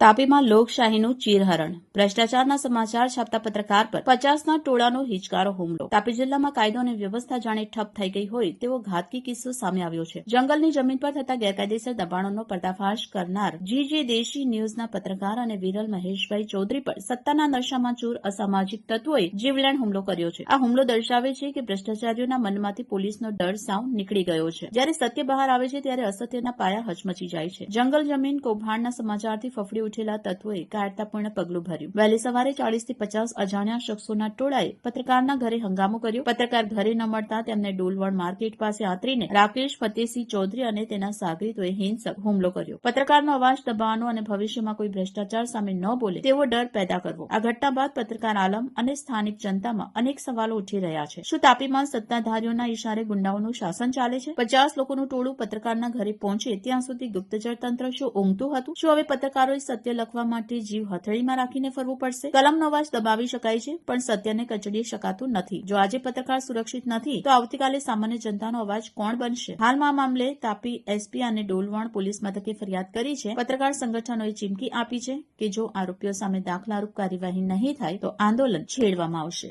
તાપીમાં લોકશાહીનું ચીરહરણ. ભ્રષ્ટાચારના સમાચાર છાપતા પત્રકાર પર 50ના ટોળાનો હિચકારો હુમલો. તાપી જિલ્લામાં કાયદો અને વ્યવસ્થા જાણે ઠપ થઈ ગઈ હોય તેવો ઘાતકી કિસ્સો સામે આવ્યો છે. જંગલની જમીન પર થતા ગેરકાયદેસર દબાણોનો પર્દાફાશ કરનાર જીજે દેશી ન્યૂઝના પત્રકાર અને વિરલ મહેશભાઈ ચૌધરી પર સત્તાના નશામાં ચૂર અસામાજિક તત્વોએ જીવલેણ હુમલો કર્યો છે. આ હુમલો દર્શાવે છે કે ભ્રષ્ટાચારીઓના મનમાંથી પોલીસનો ડર સાવ નીકળી ગયો છે. જ્યારે સત્ય બહાર આવે છે ત્યારે અસત્યના પાયા હચમચી જાય છે. જંગલ જમીન કૌભાંડના સમાચારથી ફફડી ઉઠેલા તત્વોએ કાયરતાપૂર્ણ પગલું ભર્યું. વહેલી સવારે 40 થી 50 અજાણ્યા શખ્સોના ટોળાએ પત્રકારના ઘરે હંગામો કર્યો. પત્રકાર ઘરે ન મળતા તેમને ડોલવણ માર્કેટ પાસે આતરીને રાકેશ ફતેહસિંહ ચૌધરી અને તેના સાગરીતોએ હિંસક હુમલો કર્યો. પત્રકારનો અવાજ દબાવવાનો અને ભવિષ્યમાં કોઈ ભ્રષ્ટાચાર સામે ન બોલે તેવો ડર પેદા કરવો. આ ઘટના બાદ પત્રકાર આલમ અને સ્થાનિક જનતામાં અનેક સવાલો ઉઠી રહ્યા છે. શું તાપીમાં સત્તાધારીઓના ઇશારે ગુંડાઓનું શાસન ચાલે છે? 50 લોકોનું ટોળું પત્રકારના ઘરે પહોંચે ત્યાં સુધી ગુપ્તચર તંત્ર શું ઊંઘતું હતું? શું હવે પત્રકારોએ સત્ય લખવા માટે જીવ હથેળીમાં રાખીને ફરવું પડશે? કલમનો અવાજ દબાવી શકાય છે, પણ સત્યને કચડી શકાતું નથી. જો આજે પત્રકાર સુરક્ષિત નથી તો આવતીકાલે સામાન્ય જનતાનો અવાજ કોણ બનશે? હાલમાં આ મામલે તાપી એસપી અને ડોલવણ પોલીસ મથકે ફરિયાદ કરી છે. પત્રકાર સંગઠનોએ ચીમકી આપી છે કે જો આરોપીઓ સામે દાખલારૂપ કાર્યવાહી નહીં થાય તો આંદોલન છેડવામાં આવશે.